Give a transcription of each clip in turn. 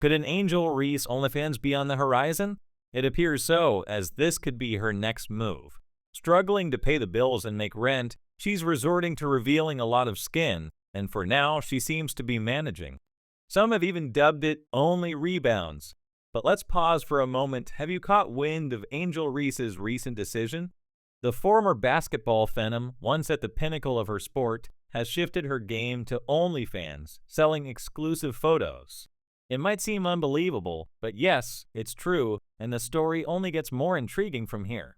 Could an Angel Reese OnlyFans be on the horizon? It appears so, as this could be her next move. Struggling to pay the bills and make rent, she's resorting to revealing a lot of skin, and for now, she seems to be managing. Some have even dubbed it Only Rebounds. But let's pause for a moment. Have you caught wind of Angel Reese's recent decision? The former basketball phenom, once at the pinnacle of her sport, has shifted her game to OnlyFans, selling exclusive photos. It might seem unbelievable, but yes, it's true, and the story only gets more intriguing from here.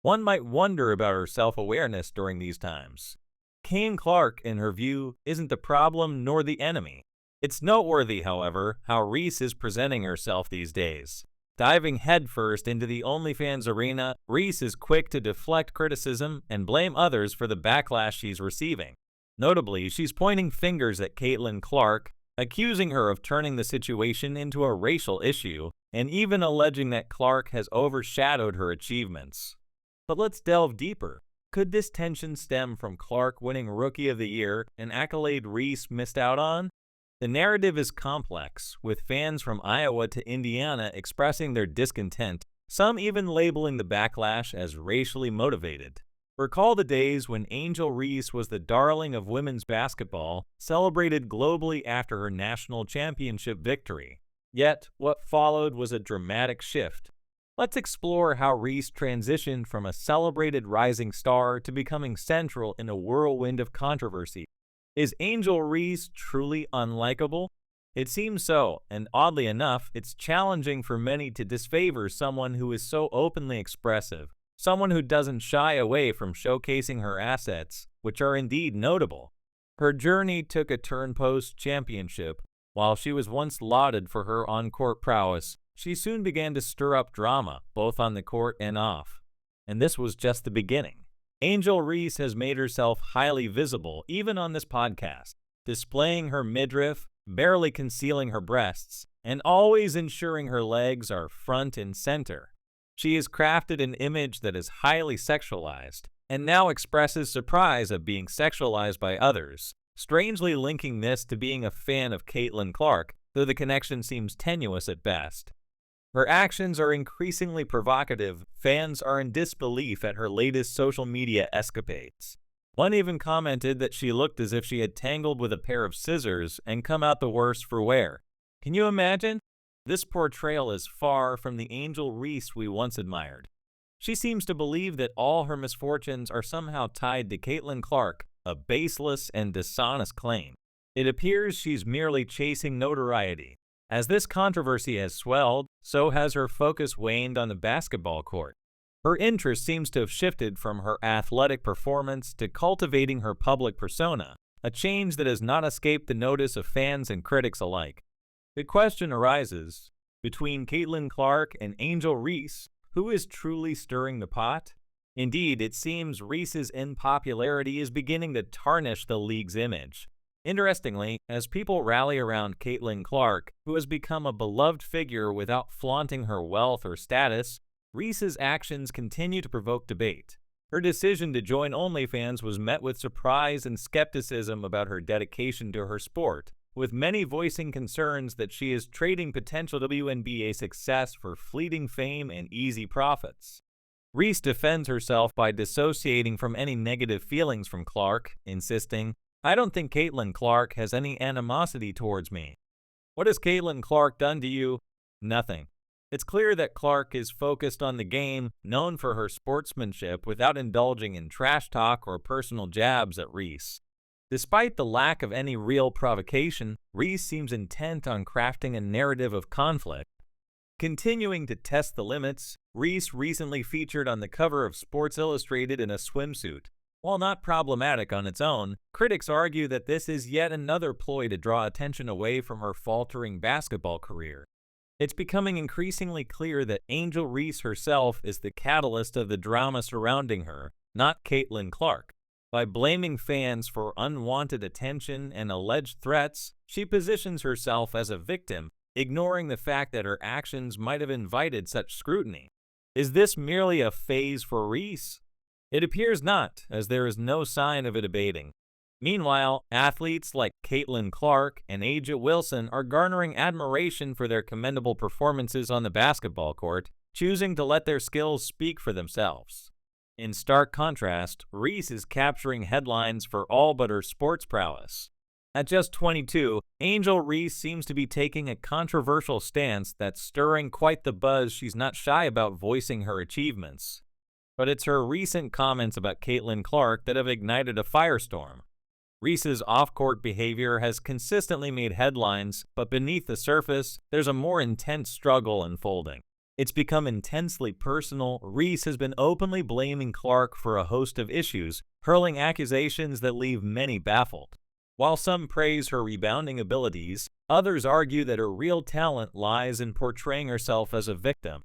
One might wonder about her self-awareness during these times. Kane Clark, in her view, isn't the problem nor the enemy. It's noteworthy, however, how Reese is presenting herself these days. Diving headfirst into the OnlyFans arena, Reese is quick to deflect criticism and blame others for the backlash she's receiving. Notably, she's pointing fingers at Caitlin Clark, accusing her of turning the situation into a racial issue, and even alleging that Clark has overshadowed her achievements. But let's delve deeper. Could this tension stem from Clark winning Rookie of the Year, an accolade Reese missed out on? The narrative is complex, with fans from Iowa to Indiana expressing their discontent, some even labeling the backlash as racially motivated. Recall the days when Angel Reese was the darling of women's basketball, celebrated globally after her national championship victory. Yet, what followed was a dramatic shift. Let's explore how Reese transitioned from a celebrated rising star to becoming central in a whirlwind of controversy. Is Angel Reese truly unlikable? It seems so, and oddly enough, it's challenging for many to disfavor someone who is so openly expressive, someone who doesn't shy away from showcasing her assets, which are indeed notable. Her journey took a turn post-championship. While she was once lauded for her on-court prowess, she soon began to stir up drama, both on the court and off. And this was just the beginning. Angel Reese has made herself highly visible, even on this podcast, displaying her midriff, barely concealing her breasts, and always ensuring her legs are front and center. She has crafted an image that is highly sexualized, and now expresses surprise of being sexualized by others, strangely linking this to being a fan of Caitlin Clark, though the connection seems tenuous at best. Her actions are increasingly provocative. Fans are in disbelief at her latest social media escapades. One even commented that she looked as if she had tangled with a pair of scissors and come out the worse for wear. Can you imagine? This portrayal is far from the Angel Reese we once admired. She seems to believe that all her misfortunes are somehow tied to Caitlin Clark, a baseless and dishonest claim. It appears she's merely chasing notoriety. As this controversy has swelled, so has her focus waned on the basketball court. Her interest seems to have shifted from her athletic performance to cultivating her public persona, a change that has not escaped the notice of fans and critics alike. The question arises, between Caitlin Clark and Angel Reese, who is truly stirring the pot? Indeed, it seems Reese's unpopularity is beginning to tarnish the league's image. Interestingly, as people rally around Caitlin Clark, who has become a beloved figure without flaunting her wealth or status, Reese's actions continue to provoke debate. Her decision to join OnlyFans was met with surprise and skepticism about her dedication to her sport, with many voicing concerns that she is trading potential WNBA success for fleeting fame and easy profits. Reese defends herself by dissociating from any negative feelings from Clark, insisting, "I don't think Caitlin Clark has any animosity towards me." What has Caitlin Clark done to you? Nothing. It's clear that Clark is focused on the game, known for her sportsmanship, without indulging in trash talk or personal jabs at Reese. Despite the lack of any real provocation, Reese seems intent on crafting a narrative of conflict. Continuing to test the limits, Reese recently featured on the cover of Sports Illustrated in a swimsuit. While not problematic on its own, critics argue that this is yet another ploy to draw attention away from her faltering basketball career. It's becoming increasingly clear that Angel Reese herself is the catalyst of the drama surrounding her, not Caitlin Clark. By blaming fans for unwanted attention and alleged threats, she positions herself as a victim, ignoring the fact that her actions might have invited such scrutiny. Is this merely a phase for Reese? It appears not, as there is no sign of it abating. Meanwhile, athletes like Caitlin Clark and Aja Wilson are garnering admiration for their commendable performances on the basketball court, choosing to let their skills speak for themselves. In stark contrast, Reese is capturing headlines for all but her sports prowess. At just 22, Angel Reese seems to be taking a controversial stance that's stirring quite the buzz. She's not shy about voicing her achievements. But it's her recent comments about Caitlin Clark that have ignited a firestorm. Reese's off-court behavior has consistently made headlines, but beneath the surface, there's a more intense struggle unfolding. It's become intensely personal. Reese has been openly blaming Clark for a host of issues, hurling accusations that leave many baffled. While some praise her rebounding abilities, others argue that her real talent lies in portraying herself as a victim.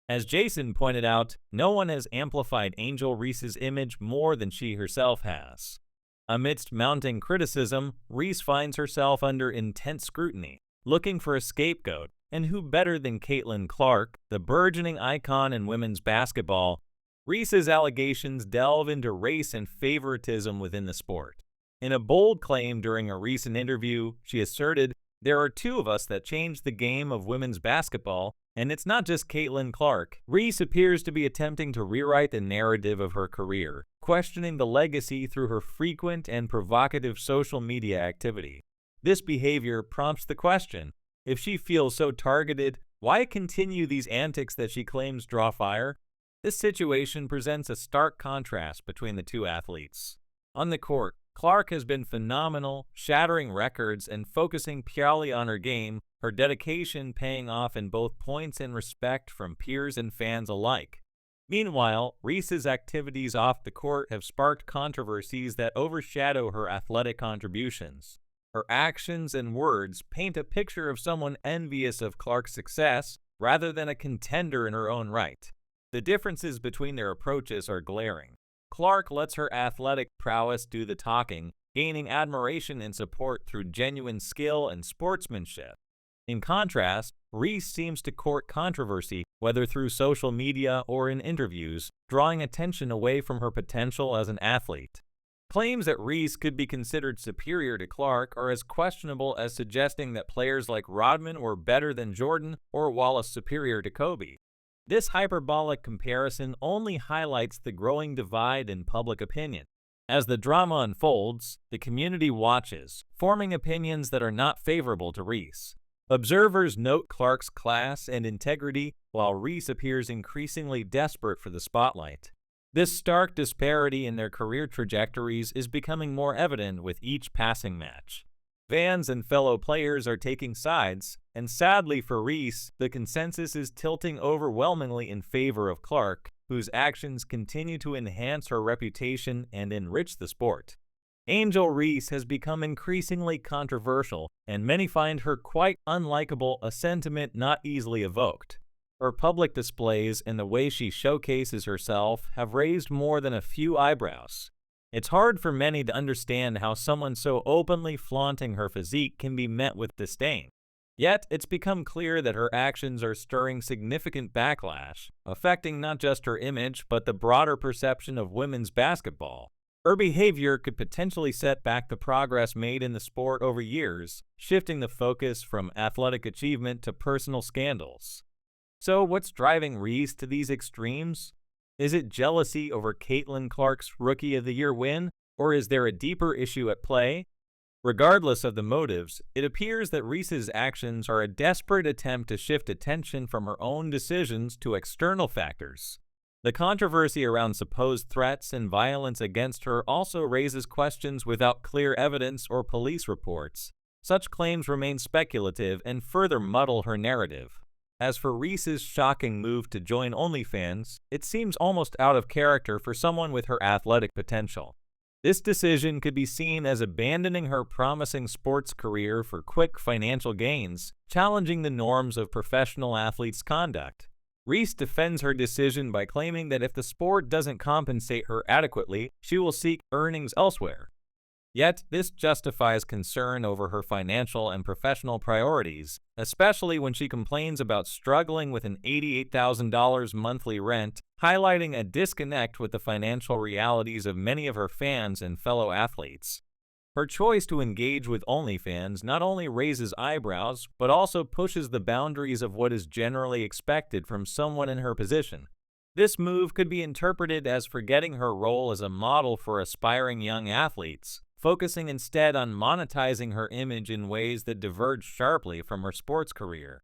As Jason pointed out, no one has amplified Angel Reese's image more than she herself has. Amidst mounting criticism, Reese finds herself under intense scrutiny, looking for a scapegoat, and who better than Caitlin Clark, the burgeoning icon in women's basketball? Reese's allegations delve into race and favoritism within the sport. In a bold claim during a recent interview, she asserted, "There are two of us that changed the game of women's basketball, and it's not just Caitlin Clark." Reese appears to be attempting to rewrite the narrative of her career, questioning the legacy through her frequent and provocative social media activity. This behavior prompts the question, if she feels so targeted, why continue these antics that she claims draw fire? This situation presents a stark contrast between the two athletes. On the court, Clark has been phenomenal, shattering records and focusing purely on her game, her dedication paying off in both points and respect from peers and fans alike. Meanwhile, Reese's activities off the court have sparked controversies that overshadow her athletic contributions. Her actions and words paint a picture of someone envious of Clark's success rather than a contender in her own right. The differences between their approaches are glaring. Clark lets her athletic prowess do the talking, gaining admiration and support through genuine skill and sportsmanship. In contrast, Reese seems to court controversy, whether through social media or in interviews, drawing attention away from her potential as an athlete. Claims that Reese could be considered superior to Clark are as questionable as suggesting that players like Rodman were better than Jordan or Wallace superior to Kobe. This hyperbolic comparison only highlights the growing divide in public opinion. As the drama unfolds, the community watches, forming opinions that are not favorable to Reese. Observers note Clark's class and integrity, while Reese appears increasingly desperate for the spotlight. This stark disparity in their career trajectories is becoming more evident with each passing match. Fans and fellow players are taking sides, and sadly for Reese, the consensus is tilting overwhelmingly in favor of Clark, whose actions continue to enhance her reputation and enrich the sport. Angel Reese has become increasingly controversial, and many find her quite unlikable, a sentiment not easily evoked. Her public displays and the way she showcases herself have raised more than a few eyebrows. It's hard for many to understand how someone so openly flaunting her physique can be met with disdain. Yet, it's become clear that her actions are stirring significant backlash, affecting not just her image but the broader perception of women's basketball. Her behavior could potentially set back the progress made in the sport over years, shifting the focus from athletic achievement to personal scandals. So, what's driving Reese to these extremes? Is it jealousy over Caitlin Clark's Rookie of the Year win, or is there a deeper issue at play? Regardless of the motives, it appears that Reese's actions are a desperate attempt to shift attention from her own decisions to external factors. The controversy around supposed threats and violence against her also raises questions without clear evidence or police reports. Such claims remain speculative and further muddle her narrative. As for Reese's shocking move to join OnlyFans, it seems almost out of character for someone with her athletic potential. This decision could be seen as abandoning her promising sports career for quick financial gains, challenging the norms of professional athletes' conduct. Reese defends her decision by claiming that if the sport doesn't compensate her adequately, she will seek earnings elsewhere. Yet, this justifies concern over her financial and professional priorities, especially when she complains about struggling with an $88,000 monthly rent, highlighting a disconnect with the financial realities of many of her fans and fellow athletes. Her choice to engage with OnlyFans not only raises eyebrows, but also pushes the boundaries of what is generally expected from someone in her position. This move could be interpreted as forgetting her role as a model for aspiring young athletes, focusing instead on monetizing her image in ways that diverge sharply from her sports career.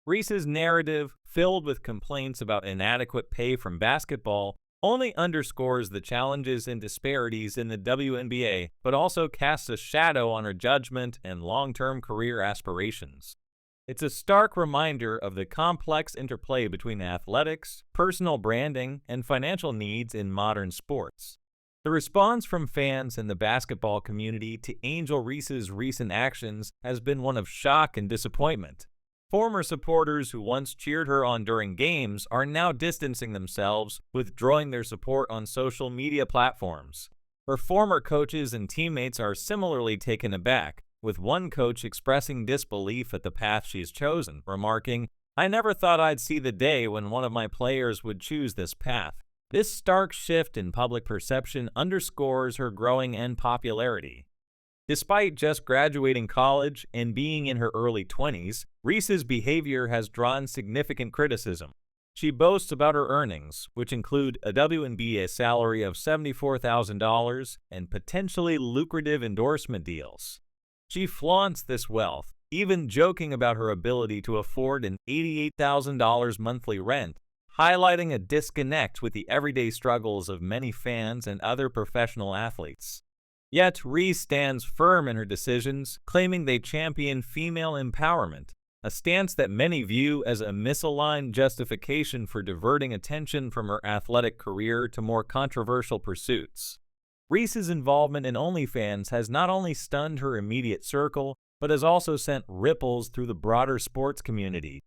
Reese's narrative, filled with complaints about inadequate pay from basketball, only underscores the challenges and disparities in the WNBA, but also casts a shadow on her judgment and long-term career aspirations. It's a stark reminder of the complex interplay between athletics, personal branding, and financial needs in modern sports. The response from fans and the basketball community to Angel Reese's recent actions has been one of shock and disappointment. Former supporters who once cheered her on during games are now distancing themselves, withdrawing their support on social media platforms. Her former coaches and teammates are similarly taken aback, with one coach expressing disbelief at the path she's chosen, remarking, "I never thought I'd see the day when one of my players would choose this path." This stark shift in public perception underscores her growing popularity. Despite just graduating college and being in her early 20s, Reese's behavior has drawn significant criticism. She boasts about her earnings, which include a WNBA salary of $74,000 and potentially lucrative endorsement deals. She flaunts this wealth, even joking about her ability to afford an $88,000 monthly rent, highlighting a disconnect with the everyday struggles of many fans and other professional athletes. Yet, Reese stands firm in her decisions, claiming they champion female empowerment, a stance that many view as a misaligned justification for diverting attention from her athletic career to more controversial pursuits. Reese's involvement in OnlyFans has not only stunned her immediate circle, but has also sent ripples through the broader sports community.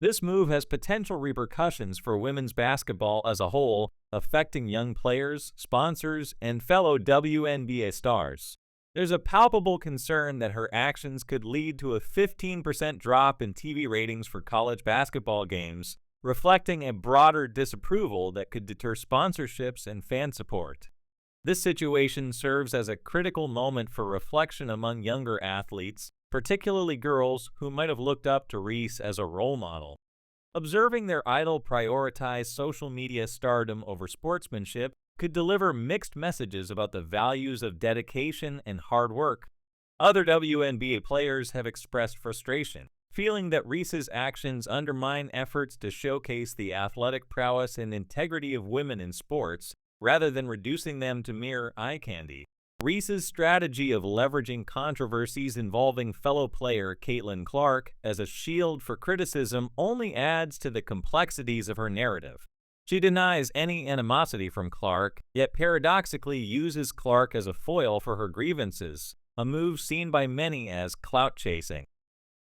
This move has potential repercussions for women's basketball as a whole, affecting young players, sponsors, and fellow WNBA stars. There's a palpable concern that her actions could lead to a 15% drop in TV ratings for college basketball games, reflecting a broader disapproval that could deter sponsorships and fan support. This situation serves as a critical moment for reflection among younger athletes, particularly girls who might have looked up to Reese as a role model. Observing their idol prioritize social media stardom over sportsmanship could deliver mixed messages about the values of dedication and hard work. Other WNBA players have expressed frustration, feeling that Reese's actions undermine efforts to showcase the athletic prowess and integrity of women in sports, rather than reducing them to mere eye candy. Reese's strategy of leveraging controversies involving fellow player Caitlin Clark as a shield for criticism only adds to the complexities of her narrative. She denies any animosity from Clark, yet paradoxically uses Clark as a foil for her grievances, a move seen by many as clout chasing.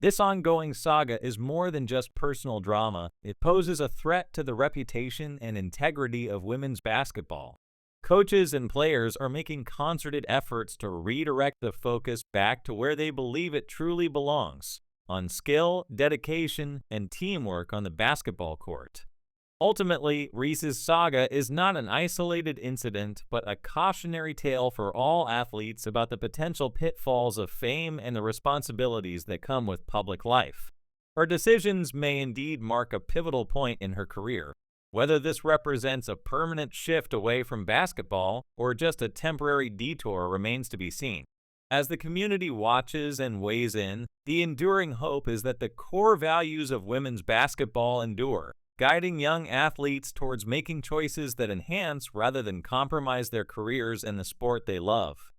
This ongoing saga is more than just personal drama. It poses a threat to the reputation and integrity of women's basketball. Coaches and players are making concerted efforts to redirect the focus back to where they believe it truly belongs, on skill, dedication, and teamwork on the basketball court. Ultimately, Reese's saga is not an isolated incident, but a cautionary tale for all athletes about the potential pitfalls of fame and the responsibilities that come with public life. Her decisions may indeed mark a pivotal point in her career. Whether this represents a permanent shift away from basketball or just a temporary detour remains to be seen. As the community watches and weighs in, the enduring hope is that the core values of women's basketball endure, guiding young athletes towards making choices that enhance rather than compromise their careers in the sport they love.